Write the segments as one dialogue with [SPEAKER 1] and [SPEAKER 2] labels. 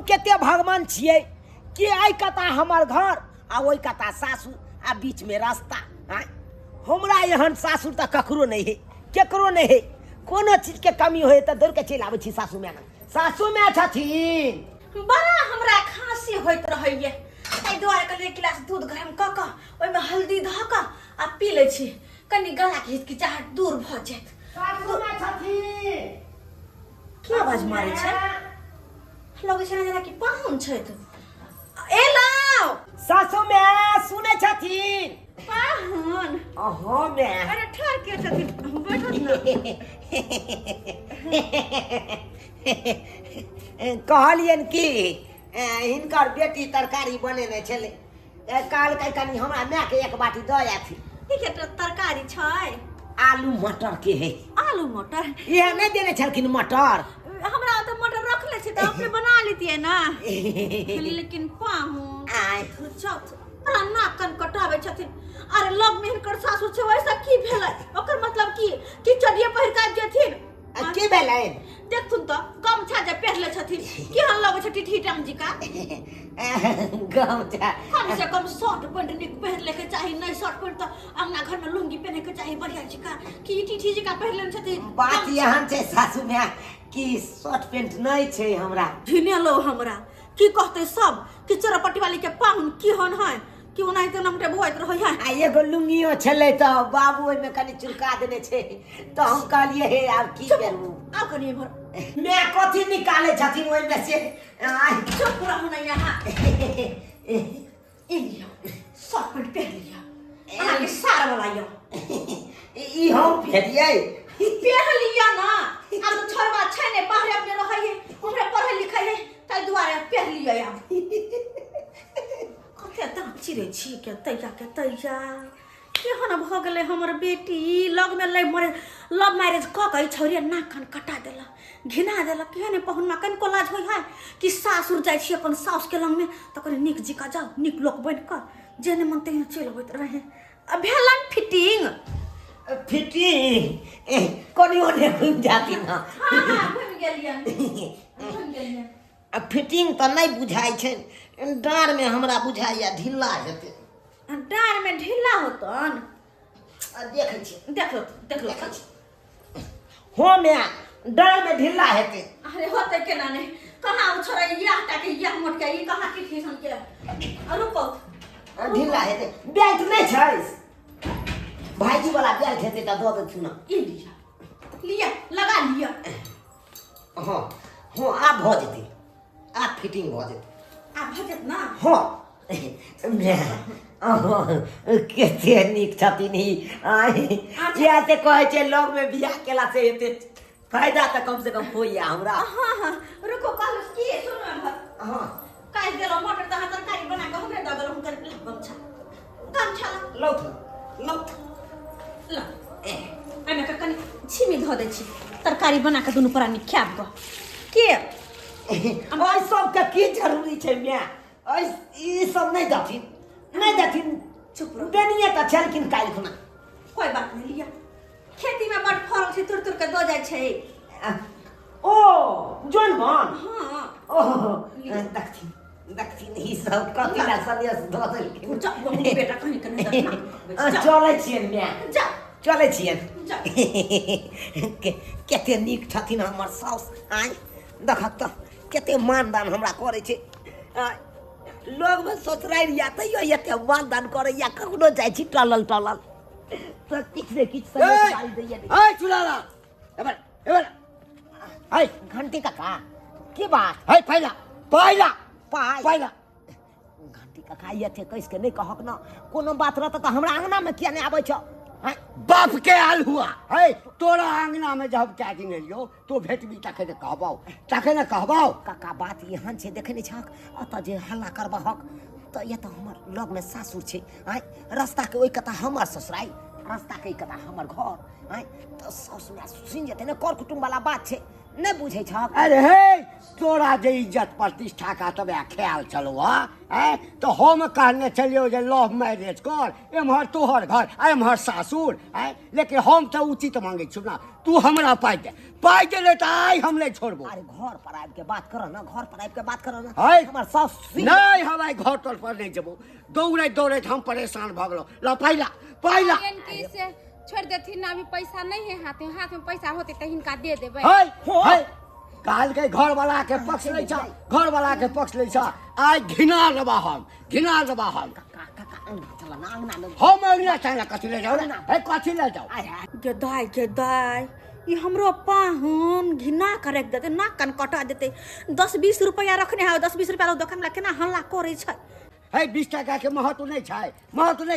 [SPEAKER 1] केते भगवान छियै कि आई कता हमर घर आ ओई कता सासू आ बीच में रास्ता। हमरा एहन सासुर त ककरो नहीं है, केकरो नहीं है। कोनो चीज के कमी होए त दौड़ के चलि आबै छी सासू माय। सासू माय छथिन।
[SPEAKER 2] बड़ा हमरा खांसी होइत रहैये, ताहि दुआरे कनि एक गिलास दूध गरम क क ओइमे हल्दी ध क आ पी लै छी, कनि गला के हिचकिचाहट दूर भ जायत।
[SPEAKER 1] सासू माय छथिन।
[SPEAKER 2] की आवाज मारै छै? लगै छै ना कि पाहुन छै। एलाउ
[SPEAKER 1] सासू माय सुनै छथिन।
[SPEAKER 2] पाहुन
[SPEAKER 1] अहो माय।
[SPEAKER 2] अरे ठहर के छथिन, बैठत ना।
[SPEAKER 1] कहलियन कि हिनकर बेटी तरकारी बनेने छलै, कहलकै कनि हमरा माय के एक बाटी दऽ आथि।
[SPEAKER 2] ठीक है, तरकारी छै
[SPEAKER 1] आलू मटर के है।
[SPEAKER 2] आलू मटर
[SPEAKER 1] यह नहीं देने छलखिन मटर।
[SPEAKER 2] हमरा तो मटर रख ले छी त अपने बना लेतिए ना। लेकिन पाहुन
[SPEAKER 1] आय
[SPEAKER 2] बड़ा नाक कन कटावे छथिन। अरे लग में हिनकर सासुर छै, वैसा की भेलै? ओकर मतलब की चढ़िए पहिर के जेथिन
[SPEAKER 1] की भेलै?
[SPEAKER 2] देखथुन त गमछा जे पहिरले छथिन, केहन लगै छै टिठीटाम जी का।
[SPEAKER 1] गमछा
[SPEAKER 2] कम से कम शर्ट पैंट निक पहिरले के चाही, नहीं शर्ट पैंट त अंगना घर में लुंगी पहने के चाही बढ़िया जी का। की टिठी जी का पहिरले छथिन।
[SPEAKER 1] बात यहाँ छै सासू माय कि शर्ट पैंट नहीं छै हमरा।
[SPEAKER 2] ढिने लो हमरा की कहते सब कि चरपट्टी वाली के पाहुन की हन है कि ओनाहिते नमटे भोइत रहै है।
[SPEAKER 1] आ एगो लुंगियो छलै त बाबू ओइ में कनि चुरका देने छै त हम कहलिए हे आब की करू।
[SPEAKER 2] आ कनी भर
[SPEAKER 1] मैं कथी निकाले छथिन ओइ में से।
[SPEAKER 2] सब पूरा होना यहाँ इलिया शर्ट पैंट पहन लिया, आगे सार वाला यो
[SPEAKER 1] ई हम फेरियै
[SPEAKER 2] पहन लिया ना। अब तो छोरबा छै ने बाहर अपने रहै है, हमरे पढ़े लिखै है, ताई दुआरे पहन लिया या। कते दांत चिरै छी के तैया केहन भ गेलै हमर बेटी। लग में लव मैरिज क के छौरिया नाक कान कटा देला, घिना देला। केहन पहुनमा कनिको लाज होइ है कि सासुर जाइ छी अपन सास के लंग में त कनि नीक जिका जाओ, नीक लोक बन क जेने मन तेने चल होइत रहे। अब भेलन फिटिंग
[SPEAKER 1] कोनियो ने घुम जाती ना।
[SPEAKER 2] हां घुम गेलियन।
[SPEAKER 1] अब फिटिंग त नहीं बुझाई छै, डाँर में हमरा बुझाइया ढिल्ला हेतै।
[SPEAKER 2] डाँर में ढिल्ला होतन?
[SPEAKER 1] देखै छी,
[SPEAKER 2] देख लो
[SPEAKER 1] हो माय डाँर में ढिल्ला हेतै।
[SPEAKER 2] अरे होते केना नहीं, कहाँ छोरा यह टाके यह मोट के ई कहाँ की थी के। रुको
[SPEAKER 1] ढिल्ला हेतै। बेल्ट नहीं छै? भाईजी वाला बेल्ट हेतै त दऽ देथुन ना।
[SPEAKER 2] ई लिया लगा लिया।
[SPEAKER 1] हाँ हाँ आब भ जेतै, आब फिटिंग भ जेतै।
[SPEAKER 2] आ भजत ना।
[SPEAKER 1] हाँ केते नीक छथिन ई। या ते कहै छै लग में बियाह केला से हेतै फायदा त कम से कम होइया हमरा।
[SPEAKER 2] हां रुको कहलस की सुनो भर।
[SPEAKER 1] हां
[SPEAKER 2] काई देलो मटर त तरकारी बना के हमरे दगल हम कर गमछा
[SPEAKER 1] लौथ
[SPEAKER 2] ल एमे का कनी छिमी ध दे छी, तरकारी बना के दुनु प्राणी खाब ग के।
[SPEAKER 1] ओइ सब के की जरूरी छै माय? ओइ ई सब नहीं दथिन।
[SPEAKER 2] चुप रहो।
[SPEAKER 1] देनिए त छलखिन काल्हि खुना।
[SPEAKER 2] कोई बात नहीं लिया, खेती में बड़ फल छै, तुर के दो जाय छै।
[SPEAKER 1] ओ जोन मन।
[SPEAKER 2] हां
[SPEAKER 1] ओह दखथिन ई सब कथी ला सनेस द देलखिन।
[SPEAKER 2] जा बंगली बेटा कहीं के नहीं दखना।
[SPEAKER 1] चलै छियन माय,
[SPEAKER 2] जा
[SPEAKER 1] चलै छियन। केते नीक छथिन हमर साउस। आइ देखत त केते मानदान हमरा करे छै। लोग में सोचराइ रिया तैयो एते मानदान करैया। कखनो जाइ छी टलल त किछ से किछ गाली दैया।
[SPEAKER 3] हाय चुलाला एबर हाय
[SPEAKER 1] घंटी काका की बात?
[SPEAKER 3] हाय पहिला
[SPEAKER 1] घंटी काका ये थे कैस के नहीं कहक ना। कोनो बात रहत त हमरा अंगना में किया नहीं आबै छ?
[SPEAKER 3] बाप के हाल हुआ है तोरा अंगना में जब क्या दिन लियो तो भेटबी ताके ने कहबाओ।
[SPEAKER 1] काका बात यहाँ छे देखे नहीं छक अत जे हल्ला करबहक त ये त हमर लग में सासुर छे। रास्ता के ओइ कता हमर ससुराई, रास्ता के कता हमर घर। त सासु में सुन जेते ने कर कुटुम वाला बात छे, नहीं बुझे छ
[SPEAKER 3] अरे हे तोरा जे इज्जत प्रतिष्ठा का तबे ख्याल चलो है तो हम कहने चलियो जे लव मैरिज कर एम्हर तोहर घर एम्हर सासुर है लेकिन हम तो उचित मांगे छी ना तू हमरा पाई दे तो आई हम नहीं छोड़बो
[SPEAKER 1] अरे घर पर आबि के बात करो ना घर पर आबि के बात करो ना
[SPEAKER 3] है
[SPEAKER 1] हमर सास
[SPEAKER 3] नहीं हमारे घर तोर पर नहीं जबो दौड़े हम परेशान भ गेलो ला पाइला
[SPEAKER 4] से छोड़ देती ना अभी पैसा नहीं है हाथ में पैसा होते तो हिनका दे देबै
[SPEAKER 3] है काल के घर वाला के पक्ष ले छ घर वाला के पक्ष ले छ आज घिना लेबा हम
[SPEAKER 1] चल ना अंगना में
[SPEAKER 3] हम अंगना चाहे कथी ले जाओ ना है कथी ले जाओ
[SPEAKER 2] के दाई ये हमरो पाहुन घिना करे देते नाक कान कटा देते 10-20 रुपया रखने है 10-20 रुपया दुकान ला केना हल्ला करे छै
[SPEAKER 3] है 20 टका के महत्व नहीं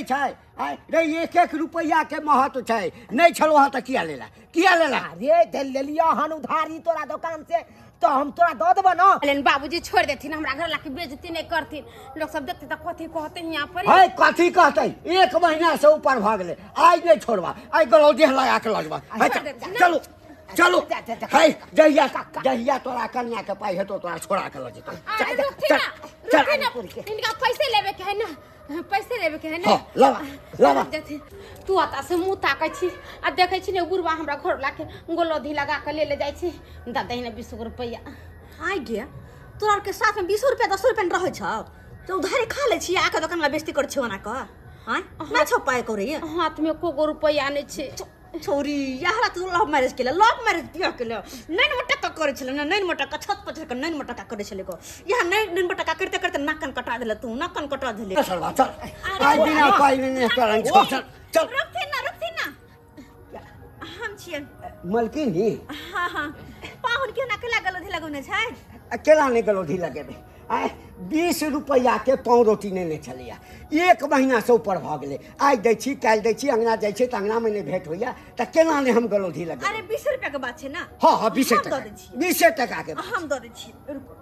[SPEAKER 3] छै है रे 1-1 रुपया के महत्व छै नहीं छलो ह त किया लेला
[SPEAKER 1] अरे दे ले लिया हन उधारी तोरा दुकान से तो हम तोरा दे देबो ना
[SPEAKER 4] लेकिन बाबूजी छोड़ देथिन हमरा घर लाके बेइज्जती नहीं करथिन लोग सब देखते तो कथी कहते यहाँ पर
[SPEAKER 3] है कथी कहते 1 महीना से ऊपर भ गेले आज नहीं छोड़बा आज गलो देह लगा के लगबा चलो है जहिया तोरा कन्या के पाई हेतो तोरा छोड़ा के ल जेतो
[SPEAKER 4] इनका पैसे लेवे के है ना
[SPEAKER 3] लावा
[SPEAKER 4] तू आता से मुंह ताकै छी आ देखै छी ने बुढ़वा हमरा घर लाके गोलोधी लगा के ले जाइ छी दादा ने 20 रुपया
[SPEAKER 2] आइ गया तोरा के साथ में 20 रुपया 10 रुपया रहै छ तो उधारी खा ले छी आके दुकान ला बेइज्जती कर छी ओना क ना छ पाए करे
[SPEAKER 4] हाथ में को रुपया नहीं छे
[SPEAKER 2] छोरी यहाँ तू लव मैरिज के लव मैरिज बियाह के नैन मटका करे छले ना नैन मटका छत पर चढ़ नैन मटका करे छले को यहाँ नैन मटका करते करते नाकन कटा देले तू नाकन कटा देले
[SPEAKER 3] चल आज बिना पाई नहीं करन चल
[SPEAKER 2] रुकती ना हम छियन
[SPEAKER 3] मलकिनी
[SPEAKER 2] हां पाहुन के ना केला गलो लगौने छै
[SPEAKER 3] अकेला नहीं गलोधी लगेबे 20 रुपया के पाँव रोटी नहीं छलिया 1 महीना से ऊपर भ गेले आज दै छी काल दै छी अंगना जाइ छै त अंगना में नहीं भेंट होइया त केना ने हम गलोधी लगे
[SPEAKER 2] अरे 20 रुपया के बात छै ना
[SPEAKER 3] हां 20 टका के
[SPEAKER 2] हम दे दै छी रुको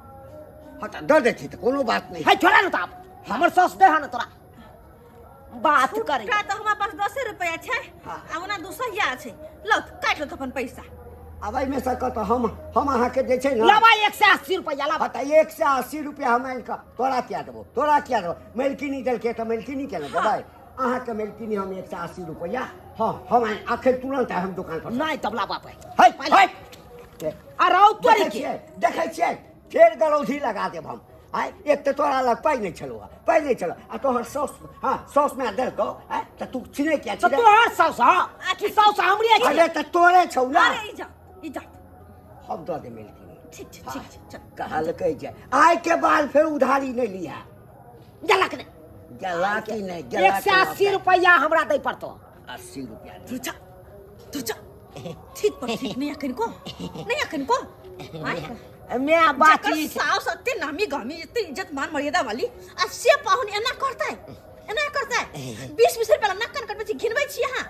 [SPEAKER 3] हटा दे देती त कोनो बात नहीं
[SPEAKER 1] है छोड़ा ना त हमर सास दे हन तोरा बात करे
[SPEAKER 2] का तो हमरा पास 10 रुपया छै आ ओना 200 छै लो काट लो अपन पैसा
[SPEAKER 3] अब में से तो हम अहाँ के जे छै ना
[SPEAKER 1] लावा 180 रुपया लावा
[SPEAKER 3] हटा 180 रुपया हम का तोरा क्या देबो मेलकिनी देल के तो मेलकिनी के ना देबै अहाँ के मेलकिनी हम 180 रुपया हां हम आखिर तुरंत हम दुकान पर
[SPEAKER 1] नहीं तब लावा पे
[SPEAKER 3] है
[SPEAKER 1] अरे तोरी के
[SPEAKER 3] देखै छियै फेर गलौधी लगा देब हम आइ एक तो तोरा लग पाई नहीं चलो आ तोहर सौस में देल को त तू छिने क्या
[SPEAKER 1] तो तोहर सास हां कि सास हमरे छै
[SPEAKER 3] अरे त तोरे छौ ना
[SPEAKER 2] अरे इजा
[SPEAKER 3] हम दो दे मेलकिनी
[SPEAKER 2] ठीक चल
[SPEAKER 3] कहल कह जाए आय के बाद फिर उधारी नहीं लिया
[SPEAKER 1] जलक ने
[SPEAKER 3] गला की नहीं
[SPEAKER 1] 180 रुपया हमरा दे पड़तो
[SPEAKER 3] 80 रुपया
[SPEAKER 2] तू जा ठीक पर ठीक नहीं अखन को
[SPEAKER 1] मैं बाती
[SPEAKER 2] सास अत्ते नामी गामी इतनी इज्जत मान मर्यादा वाली आ से पाहुन एना करता है 20 रुपया नक्कन कटबे छी घिनबै छी यहां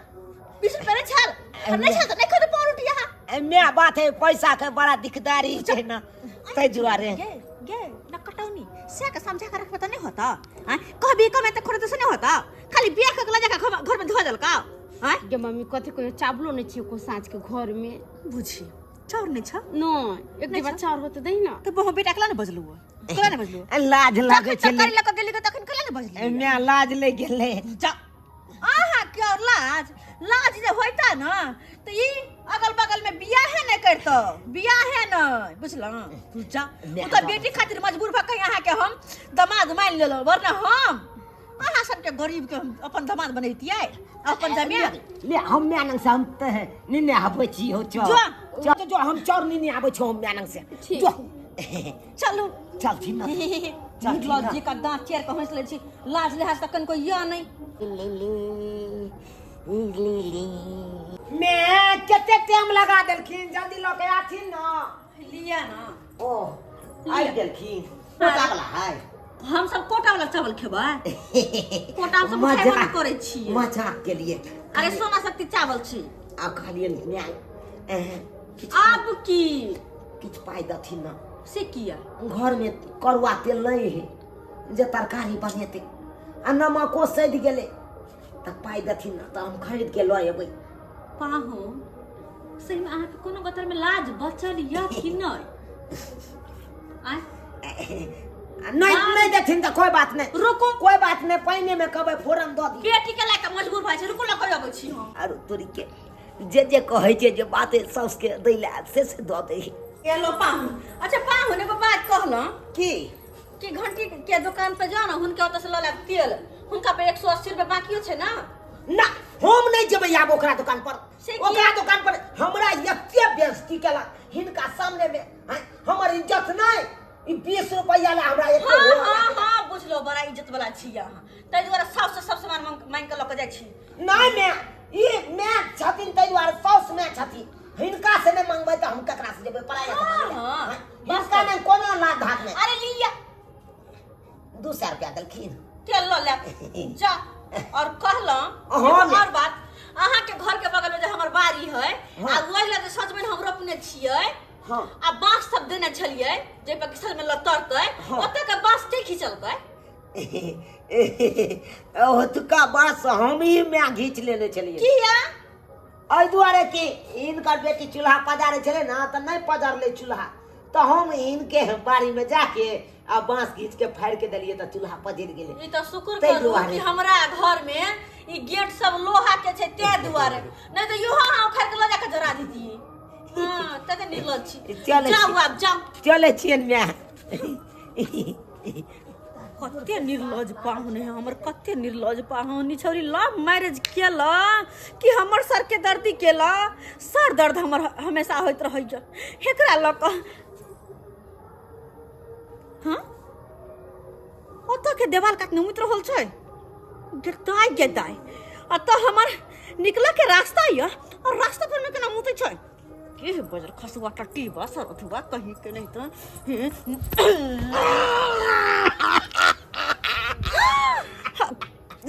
[SPEAKER 2] 20 रुपया नहीं छल नहीं छल नहीं खद पाउन रोटी यहां
[SPEAKER 1] मैं बात है पैसा के बड़ा दिकदारी छै ना तै जुआरे
[SPEAKER 2] गे न कटौनी से के समझा के रख पता नहीं होता हां कभी कमे त खरद से नहीं होता खाली बियाह के लगा के घर में धो देल का हां
[SPEAKER 4] गे मम्मी कथी को चावलो नहीं छी को साँझ के घर में
[SPEAKER 2] बुझी चाउर नहीं छ
[SPEAKER 4] नो एक डिब्बा चाउर होते दही ना
[SPEAKER 2] तो बहु बेटा कला न बजलु कला न बजलु
[SPEAKER 1] लाज लागे छै
[SPEAKER 2] कर लक गेली तखन कला न बजली
[SPEAKER 1] मैं लाज ले गेले
[SPEAKER 2] जा आहा क्यों लाज जे होइता ना तो ई अगल बगल में बियाह है नहीं करतो बियाह है न बुझल तू जा ओ तो बेटी खातिर मजबूर भ के यहाँ के हम दामाद मान लेलो वरना हम अहाँ सब के गरीब के अपन दामाद बनैतियै अपन जमीन
[SPEAKER 1] ले हम म्यानंग से हम त निने आबै छी हो जो हम चौर निने आबै छौ हम म्यानंग से जो
[SPEAKER 2] चलू
[SPEAKER 1] चल छी ना
[SPEAKER 2] चल जी का दांत चेर के हंस ले छी लाज लिहाज तकन कोई या नहीं
[SPEAKER 1] मैं केते टाइम लगा देलखिन जल्दी ल के आथिन ना
[SPEAKER 2] लिया ना
[SPEAKER 1] ओ आई देलखिन कोटा वाला है
[SPEAKER 2] हम सब कोटा वाला चावल खेबै कोटा सब खाइबो करे छी
[SPEAKER 1] मजाक के लिए
[SPEAKER 2] अरे सोना शक्ति चावल छी
[SPEAKER 1] आ खालिए न्याय
[SPEAKER 2] अब की
[SPEAKER 1] किछ पाई दथिन ना
[SPEAKER 2] से किया
[SPEAKER 1] घर में करुआ तेल नहीं है जे तरकारी बनेते आ नमको सध गेले त पाई दथिन ना त हम खरीद के ल एबै
[SPEAKER 2] पाहु सही में अहाँ के कोनो गतर में लाज बचल या कि नहीं? आय
[SPEAKER 1] नहीं देथिन तो कोई बात नहीं,
[SPEAKER 2] रुको।
[SPEAKER 1] कोई बात नहीं, पानी में कबे फोरन दो दी।
[SPEAKER 2] बेटी के लायक मजबूर भाई छै, रुको ला कहि अबै छी हम।
[SPEAKER 1] आरो तोरी के जे कहै छै जे बाते सौस के दैला से दो दे।
[SPEAKER 2] एलो पाहु। अच्छा पाहु ने बात कहलौ
[SPEAKER 1] की
[SPEAKER 2] घंटी के दुकान पे जाओ ना, हुनके ओतऽ से ल लेब तेल, हुनका पे 180 रुपया बाकियो छै ना।
[SPEAKER 1] ना हम नहीं जेबै आब ओकरा दुकान पर,
[SPEAKER 2] से
[SPEAKER 1] ओकरा दुकान पर हमरा एते बेइज्जती केला हिनका सामने में। हमर इज्जत नहीं, ई 20 रुपया ला हमरा एक
[SPEAKER 2] हाँ बुझलो, बड़ा इज्जत वाला छी अहाँ, तै दुआरे साउस से सब सामान मांग के ल के जाइ छी।
[SPEAKER 1] नहीं मैं ई मैं छथिन तै दुआरे साउस में छथिन, हिनका से नहीं मांगबै त हम ककरा से जेबै पराया के मांगे। हिनका नहीं कोनो लाग धाक नहीं।
[SPEAKER 2] अरे लिया
[SPEAKER 1] 200 रुपया देलखिन
[SPEAKER 2] तेल ल ले जा। और कहलौ
[SPEAKER 1] हाँ,
[SPEAKER 2] और बात, अहाँ के घर के बगल में जे हमर बाड़ी है, आ ओइ लगे सच में हम रोपने छियै,
[SPEAKER 1] हाँ।
[SPEAKER 2] आ बांस सब देने छलियै जे पे किसान में लतरतै,
[SPEAKER 1] हाँ।
[SPEAKER 2] ओतऽ के बांस के खिचलकै।
[SPEAKER 1] ओ तुका बास हम ही में घीच लेने चलिए।
[SPEAKER 2] किया?
[SPEAKER 1] एहि दुआरे कि इनकर बेटी चूल्हा पजारे छले ना त नहीं पजारले चूल्हा, तो हम इनके बाड़ी में जाके आ बांस घीच के फाड़ के दिलिए तो चूल्हा पजर गेले।
[SPEAKER 2] ई तो शुक्र
[SPEAKER 1] तै
[SPEAKER 2] करू
[SPEAKER 1] दुआरे।
[SPEAKER 2] कि हमरा घर में ई गेट सब लोहा के छै, ते दुआरे, नहीं तो यो हाँ उखाड़ के ल जाके जरा दीती। हां तते निर्लज छी।
[SPEAKER 1] चले
[SPEAKER 2] जाओ आप जाओ।
[SPEAKER 1] चले छियन मैं।
[SPEAKER 2] कते निर्लज पाहुन है हमर, कते निर्लज पाहुन। छौरी लव मैरिज केला कि हमर सर के दर्दी केला, सर दर्द हमर हमेशा होइत रहै छ एकरा ल क। हां ओतऽ के देवाल काटने उत रहल छै, गेदाय अतः हमर निकला के रास्ता या, और रास्ता पर में केना मुतै छै के बजर खसुआ टट्टी बस अथवा कहीं के नहीं तो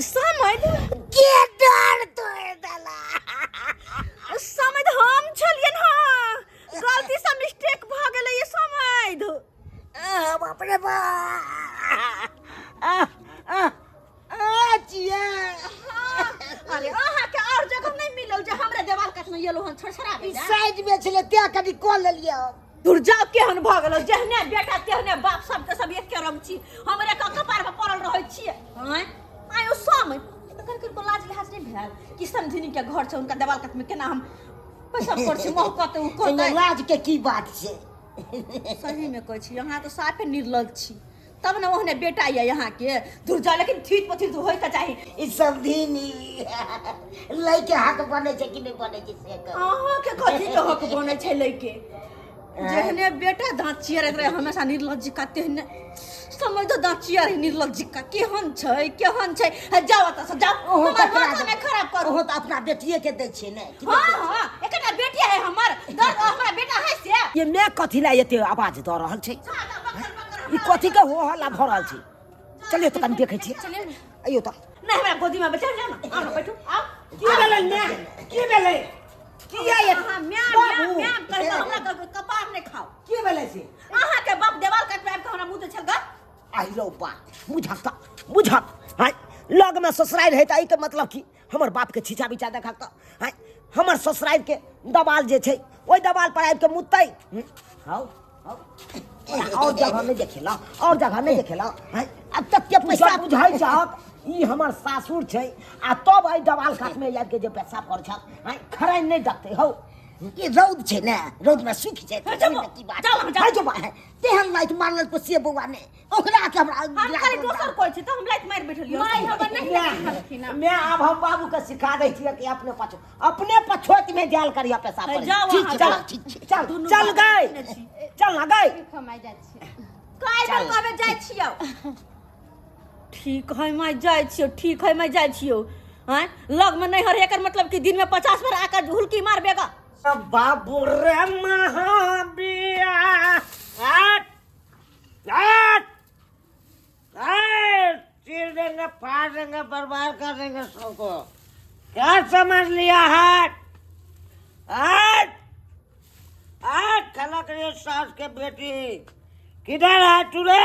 [SPEAKER 2] समय
[SPEAKER 1] के डर तो दला
[SPEAKER 2] समय हम छलियन। हां गलती से मिस्टेक भ गेलै, ये समय
[SPEAKER 1] बाप रे बा चिया।
[SPEAKER 2] अरे अहाँ के और जगह नहीं मिलल जे हमरे देवाल काटने येलो हन छड़छड़ा
[SPEAKER 1] ई
[SPEAKER 2] गया।
[SPEAKER 1] साइड में छले त्या कनी कॉल लेलिए।
[SPEAKER 2] दूर जाओ केहन भ गेलो, जहने बेटा तेहने बाप, सब के सब एक के रंग छी, हमरे का कपार पे पड़ल रहै छियै। हैं आयो समय त कन को लाज लिहाज नहीं भेल कि समधिनी के घर छै, उनका देवाल काट में केना हम पैसा पर छी मोह कते उ को
[SPEAKER 1] लाज के की बात छै?
[SPEAKER 2] सही में कहै छी यहाँ तो साफे निर्लज छी, तब न ओहने बेटा या यहाँ के दूर जा, लेकिन थीत पथीत होय त चाही।
[SPEAKER 1] ई सब धीनी लइके हक बने छै कि नहीं बने छै से कह।
[SPEAKER 2] अहाँ के कथी के हक बने छै लइके? जहने बेटा दांत चियरैत रहे हमेशा निर्लज का, तेहने समझ दो दांत चियर निर्लज का केहन छै जाओ त से जाओ, हमर माथा में खराब करू।
[SPEAKER 1] हो त अपना बेटिए के दै छै ने।
[SPEAKER 2] हां एकटा बेटी है हमर, दर्द हमरा बेटा है से।
[SPEAKER 1] ये मैं कथी ला एते आवाज द रहल छै? ई कथी के हो हल्ला भ रहल छै? चलिए तो कनी देखै छियै।
[SPEAKER 2] चलिए
[SPEAKER 1] अइयो त
[SPEAKER 2] नहीं हमरा गोदी में बैठा जाओ ना, आओ बैठो आओ।
[SPEAKER 1] की भेलै ने? की भेलै? की या ये
[SPEAKER 2] हां म्याम कह हमरा कपार नहीं खाओ।
[SPEAKER 1] की भेलै से?
[SPEAKER 2] अहाँ के बाप देवाल काट पे हमरा मुंह छल ग।
[SPEAKER 1] आई लो बा बुझत हाय लग में ससुराल रहै त ई के मतलब की हमर बाप के छीछा बिचा देखा त हाय हमर ससुराल के दबाल जे छै ओइ दबाल पर आबि के मुतै। हाउ और जगह में देखेला, और जगह में देखेला। हाय अब तक के पैसा बुझाई छत ई हमर सासुर छै, आ तब आई दबाल काट में आबि के जे पैसा पर छत हाय खराइ नहीं दखते हौ। ये रौद छै ने, रौद में सूख छै की बात है जो बा है तेहन लाइट मारल को से बौआ ने ओकरा के हमरा
[SPEAKER 2] हम खाली दोसर कोइ छै त हम लाइट मार बैठलियो। माय हमर नहीं
[SPEAKER 1] मैं अब हम बाबू के सिखा दै छियै कि अपने पछोत में जाल करिया पैसा पर।
[SPEAKER 2] जाओ
[SPEAKER 1] ठीक
[SPEAKER 2] वहाँ,
[SPEAKER 1] चल
[SPEAKER 2] जाओ।
[SPEAKER 1] ठीक चल गई चल ना गई
[SPEAKER 4] कमाई जाइ छी।
[SPEAKER 2] काय बार कहबे जाइ छियो? ठीक है मैं जाइ छियो, ठीक है मैं जाइ छियो। हैं लग में नहीं हर एकर मतलब कि दिन में 50 बार आकर हुलकी मार बेगा।
[SPEAKER 1] बाबू रे महाबिया हट हट चीर देंगे फाड़ देंगे बर्बाद कर देंगे सबको, क्या समझ लिया? हट हट हट खलक रही सास के बेटी किधर है तूने?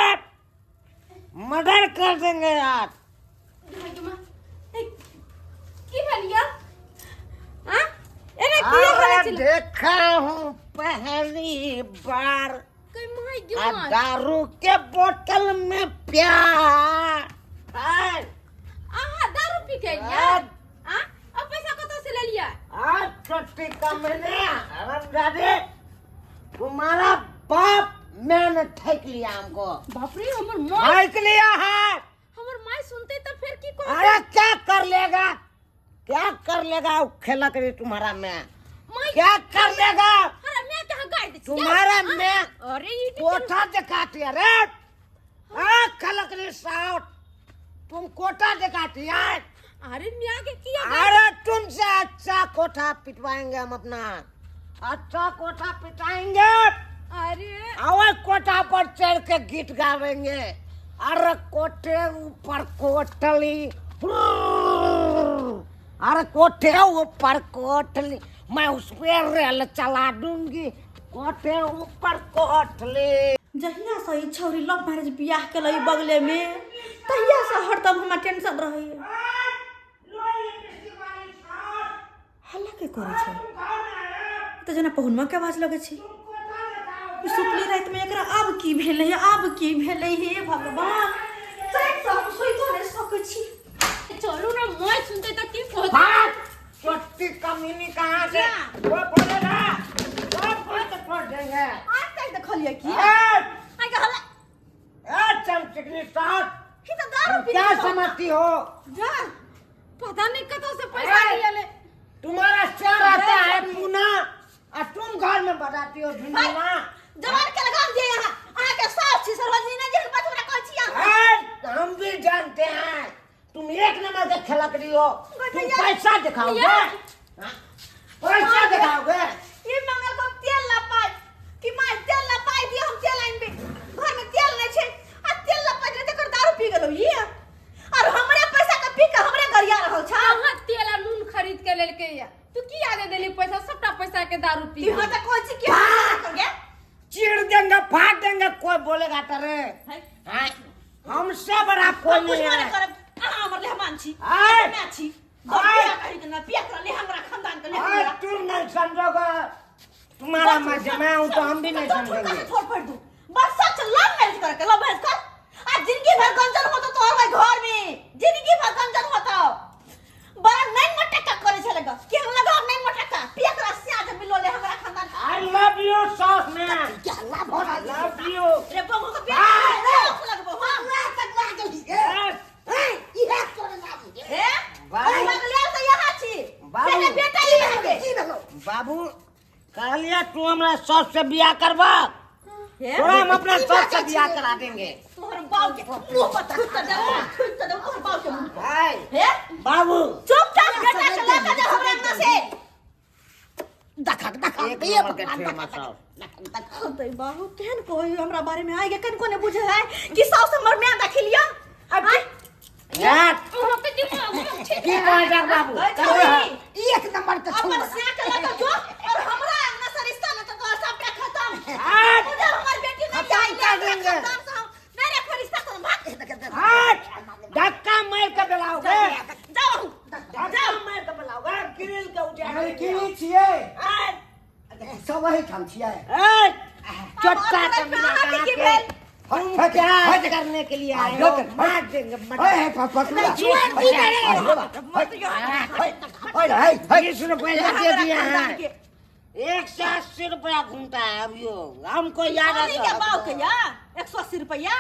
[SPEAKER 1] मर्डर कर देंगे यार।
[SPEAKER 2] की भेलिया? हां एने रे किए करे छिल
[SPEAKER 1] देखा हूँ पहली बार
[SPEAKER 4] कई माय
[SPEAKER 1] आ
[SPEAKER 4] गे
[SPEAKER 1] दारू के बोतल में प्यार है।
[SPEAKER 4] आहा दारू पी के लिया अब पैसा कहाँ से ले लिया
[SPEAKER 1] आज छुट्टी का मैंने हरामजादे तुम्हारा बाप मैंने ठेक लिया हमको
[SPEAKER 4] बाप रे हमर माय
[SPEAKER 1] ठेक लिया है।
[SPEAKER 4] हमर माय सुनते तो फिर की कोई
[SPEAKER 1] अरे क्या कर लेगा वो खेला करी तुम्हारा मैं
[SPEAKER 4] माय
[SPEAKER 1] क्या कर लेगा
[SPEAKER 4] अरे मैं कहाँ गाड़ दी
[SPEAKER 1] तुम्हारा मैं
[SPEAKER 4] अरे ये
[SPEAKER 1] कोठा दिखाती है रे खलकरी साउट तुम कोठा दिखाती है।
[SPEAKER 4] अरे मैं के किया
[SPEAKER 1] अरे तुमसे अच्छा कोठा पिटवाएंगे हम अपना अच्छा कोठा पिटाएंगे
[SPEAKER 4] अरे
[SPEAKER 1] और कोठा पर चढ़ के गीत गावेंगे। अरे कोठे ऊपर कोठली अरे कोठे ऊपर कोठली मैं उस पर रेल चला दूंगी कोठे ऊपर कोठली।
[SPEAKER 2] जहिया से ई छौरी लव मैरिज बियाह केलै बगले में तहिया से हरदम हमरा टेंशन रहै हल्ला के करे छै त जना पहुनमा के आवाज लगे छै ई सुतली रात में एकरा अब की भेलै हे भगवान चैन से हम सोई तो नहीं सकै छी
[SPEAKER 4] चलो ना माय सुनते तो की कहत
[SPEAKER 1] भाग छोटी कमीनी कहाँ से वो बोलेगा वो बोल तो पड़ जाएंगे।
[SPEAKER 2] आज तक देखलिए की
[SPEAKER 1] ए,
[SPEAKER 2] आई के हल्ला
[SPEAKER 1] चमचकनी साथ
[SPEAKER 2] ही तो दारू पी
[SPEAKER 1] क्या समझती हो
[SPEAKER 2] जा
[SPEAKER 4] पता नहीं कतौ से पैसा लिया ले
[SPEAKER 1] तुम्हारा सर आता है पूना और तुम घर में बताती हो भिंडीना।
[SPEAKER 2] जवान के लगाम दिए यहाँ आहा के साफ छी सरवजी ने जेल पर हमरा कहै छी
[SPEAKER 1] हम भी जानते हैं तुम एक नंबर के खिलकड़ी हो तुम
[SPEAKER 2] भैया।
[SPEAKER 1] पैसा दिखाओगे हाँ? पैसा दिखाओगे
[SPEAKER 2] ये मंगल को तेल ला पाई कि माय तेल ला पाई दियो हम तेल आइन बे घर में तेल नहीं छे आ तेल ला पाई ले कर दारू पी गेलो ये और हमरे पैसा का पी के हमरे गरिया रहल छ
[SPEAKER 4] कहाँ तेल और नून खरीद के लेके या तू की आगे देली पैसा सबटा पैसा के दारू पी
[SPEAKER 2] तू हां त कहै छी कि कर गे
[SPEAKER 1] चीर देंगे फाड़ देंगे कोई बोलेगा तेरे हाँ? हमसे बड़ा कोई
[SPEAKER 2] कुछ
[SPEAKER 1] नहीं
[SPEAKER 2] माने
[SPEAKER 1] है।
[SPEAKER 2] कर अहाँ हमर लेहमान छी
[SPEAKER 1] आय।
[SPEAKER 2] मैं छी
[SPEAKER 1] आय।
[SPEAKER 2] बिया करी के ना पिया कर ले हमरा खानदान के ले
[SPEAKER 1] अरे तुम नहीं समझोगे तुम्हारा मैं जमा हूँ तो हम भी नहीं समझेंगे।
[SPEAKER 2] छोड़ पड़ दू बस सच लव मैरिज कर लव मैरिज कर आज जिंदगी भर गंजन होतो तो और घर में जिंदगी भर गंजन होतो बड़ा नहीं मटका करे चलेगा कि हम लगा नहीं मटका पिया कर से आज मिलो ले हमरा खानदान
[SPEAKER 1] I love you सास में
[SPEAKER 2] क्या लाभ हो रहा
[SPEAKER 1] I love you
[SPEAKER 2] रे बबू को पिया लगबो हां तक लाग गई
[SPEAKER 1] Yes.
[SPEAKER 2] ये तोरे नाम है
[SPEAKER 1] बाबू।
[SPEAKER 2] अरे लगले तो यहाँ छी
[SPEAKER 1] बाबू।
[SPEAKER 2] तेरे बेटा ही है
[SPEAKER 1] बाबू कहलिए तू हमारा सास से बियाह करवा
[SPEAKER 2] हे
[SPEAKER 1] थोड़ा हम अपना सास से बियाह करा देंगे।
[SPEAKER 2] तोहर बाप के मुंह पर खुद कर दे तोहर बाप के मुंह
[SPEAKER 1] हाय
[SPEAKER 2] हे
[SPEAKER 1] बाबू
[SPEAKER 2] चुपचाप बेटा के लेके जा हमरा अंगना से
[SPEAKER 1] एक नंबर के थे हमारा सास।
[SPEAKER 2] तई बाबू केहन कोई हमरा बारे में आगे कन कोने बुझे है कि सास हमर में देख लिया अब
[SPEAKER 1] यार
[SPEAKER 4] वहाँ पे दिमाग ठीक
[SPEAKER 1] की कहता बाबू
[SPEAKER 3] एक नंबर के
[SPEAKER 2] अपन
[SPEAKER 3] छुआ
[SPEAKER 2] से के लेके जो और हमरा अंगना से रिश्ता न तो सब पे खत्म
[SPEAKER 1] हाँ।
[SPEAKER 2] मुझे हमर बेटी नहीं
[SPEAKER 1] खत्म कर
[SPEAKER 2] चाहिए
[SPEAKER 1] देंगे।
[SPEAKER 2] मेरे पर रिश्ता तो भाग
[SPEAKER 1] हाथ धक्का मार के बुलाओगे
[SPEAKER 2] जाओ
[SPEAKER 1] धक्का मार के बुलाओगे ग्रिल के उठा
[SPEAKER 3] की छिए सब वही ठाम छिए
[SPEAKER 1] चोटका कमीना कहाँ के तुम क्या करने के लिए आए हो मार देंगे
[SPEAKER 3] ओए पकड़ा ओए
[SPEAKER 1] 20 रुपया दे दिए हैं 180 रुपया घूमता है अभी हमको याद
[SPEAKER 2] पानी के
[SPEAKER 1] आता
[SPEAKER 2] भाव के या 180 रुपया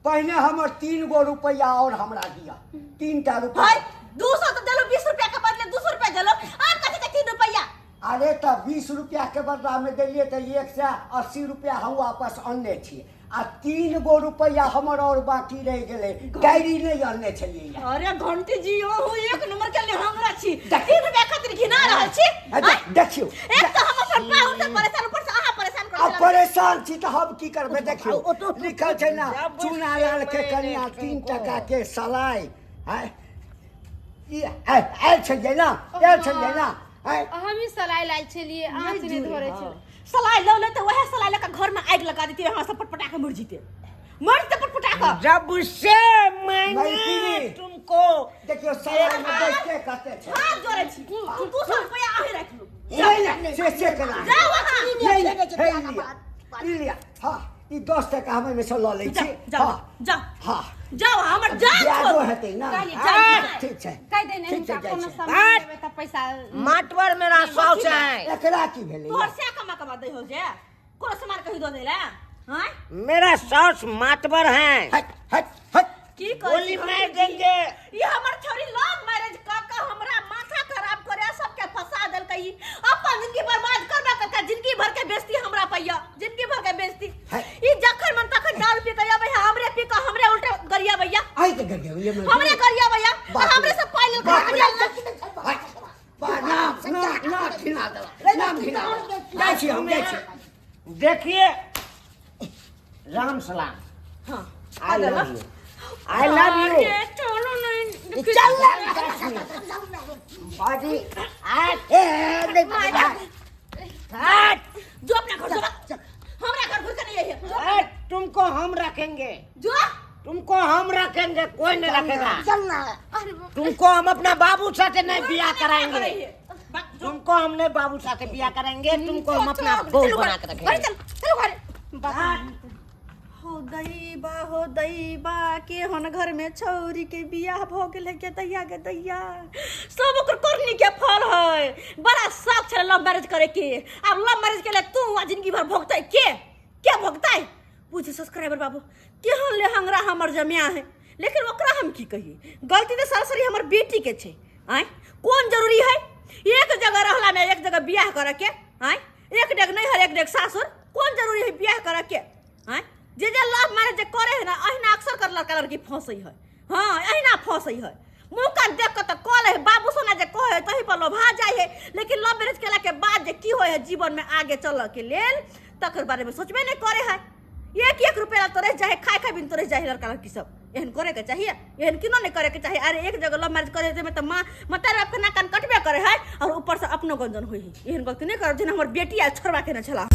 [SPEAKER 3] पहले हमर 3 गो रुपया और हमरा दिया 3टा रुपया
[SPEAKER 2] भाई 200 तो देलो 20 रुपया के बदले 200 रुपया देलो आप कथि के 3 रुपया
[SPEAKER 3] अरे तो 20 रुपया के बदला में दिलिए तो 180 रुपया हम वापस आनने छिए आ 3 गो रुपया हमर और बाकी रह गेले डायरी नहीं आनने छलिए
[SPEAKER 2] अरे घंटी जी ओ एक नंबर के लिए हमरा छी 3 रुपया खातिर घिना रहल छी
[SPEAKER 3] देखियो
[SPEAKER 2] एक तो हम अपन पाहु से परेशान ऊपर से अहाँ परेशान कर
[SPEAKER 3] अब परेशान छी तो हम की करबे देखियो लिखल छै ना चूना लाल के कनिया 3 टका के सलाई है ये आयल छलिए ना
[SPEAKER 4] हम ही सलाई लाल छलिए आँच नहीं धरे छल
[SPEAKER 2] सलाई लो ले तो वह सलाई लेकर घर में आग लगा देती वहां से पटपटा के मर जीते पटपटा का
[SPEAKER 1] जब से मैंने
[SPEAKER 3] नहीं,
[SPEAKER 1] तुमको
[SPEAKER 3] देखियो सलाई में देख के कहते छै
[SPEAKER 2] हाथ जोड़े छी 200 रुपया आही रख लो
[SPEAKER 3] से करा
[SPEAKER 2] जाओ वहाँ।
[SPEAKER 3] लिया हाँ ई 10 टका हमें में से ल लै छी
[SPEAKER 2] जाओ जाओ
[SPEAKER 3] हाँ
[SPEAKER 2] जाओ हमर जान
[SPEAKER 3] ब्याजो
[SPEAKER 2] छोड़।
[SPEAKER 3] हेतै ना
[SPEAKER 4] कहलिए,
[SPEAKER 3] हाँ, ठीक छै
[SPEAKER 4] कह देने
[SPEAKER 3] ठीक छै
[SPEAKER 4] हिनका
[SPEAKER 3] जाइ
[SPEAKER 4] कोनो
[SPEAKER 3] छै
[SPEAKER 4] सामान देबै त पैसा
[SPEAKER 1] माटवर मेरा शौच है
[SPEAKER 3] एकरा की भेलै
[SPEAKER 2] तोहर से कमा दे हो जे कोनो सामान कहि दो देला हैं
[SPEAKER 1] मेरा शौच माटवर है
[SPEAKER 3] हट हट हट
[SPEAKER 2] की कह
[SPEAKER 1] गोली मार देंगे
[SPEAKER 2] ये हमर छोरी लव मैरिज का हमरा माथा खराब करे सबके फंसा देल कई अपन जिंदगी बर्बाद करबा का जिंदगी भर के बेइज्जती हमरा पैया जिंदगी भर के बेइज्जती ई जखन मन तखन दारू पी के आबे हमरे पी के हमरे उल्टे गरिया भैया
[SPEAKER 3] आई त गगे ये
[SPEAKER 2] हमरे गरिया भैया हमरे से पाइल
[SPEAKER 3] नाम खिला दला नाम खिला जाइ छी हम जाइ छी
[SPEAKER 1] देखिए राम सलाम
[SPEAKER 2] हां
[SPEAKER 1] I love you I love you
[SPEAKER 2] चलो नहीं
[SPEAKER 1] चल बाजी ए
[SPEAKER 2] जो अपना घर जो हमरा घर घुस के नहीं है
[SPEAKER 1] तुमको हम रखेंगे
[SPEAKER 2] जो
[SPEAKER 1] तुमको हम रखेंगे कोई नहीं रखेगा तुमको हम अपना बाबू साथे नहीं बियाह कराएंगे तुमको हमने बाबू साथे बियाह कराएंगे तुमको हम अपना बहू बना के रखेंगे
[SPEAKER 2] चलो घर हो दैबा के हन घर में छौरी के बियाह भ गेल के दैया सब ओकर करनी के फल है बड़ा शौक छे लव मैरिज करे के अब लव मैरिज के लिए तू जिंदगी भर भोगतै के भोगतै पूछ सब्सक्राइबर बाबू केहन ले हंगरा हमर जमिया है लेकिन ओकरा हम की कही गलती तो सरासरी हमर बेटी के छे आय कौन जरूरी है एक जगह रहला में एक जगह बियाह करे के आय एक डेग नहीं हर एक डेग सासुर कौन जरूरी है बियाह करे के आय जे लव मैरिज करे है ना अहिना अक्सर कर लड़का लड़की फंसई है हाँ अहिना फंसई है मुँह कान देख के तो कॉल है बाबू सोना जे कहे तही पर लोभा जाए है लेकिन लव मैरिज केला के बाद जे की होय है जीवन में आगे चल के लेल तकर बारे में सोचबे नहीं करे है एक रुपया तो रह जाए खाए बिन तो रह जाए लड़का लड़की सब एहन करे के चाहिए एहन किनो नहीं करे के चाहिए अरे एक जगह लव मैरिज करे में तो माँ मतलब आपके ना कान कटबे करे है और ऊपर से अपनो गंजन होई है एहन गलती नहीं कर जेना हमर बेटी आ छोड़वा के ना छला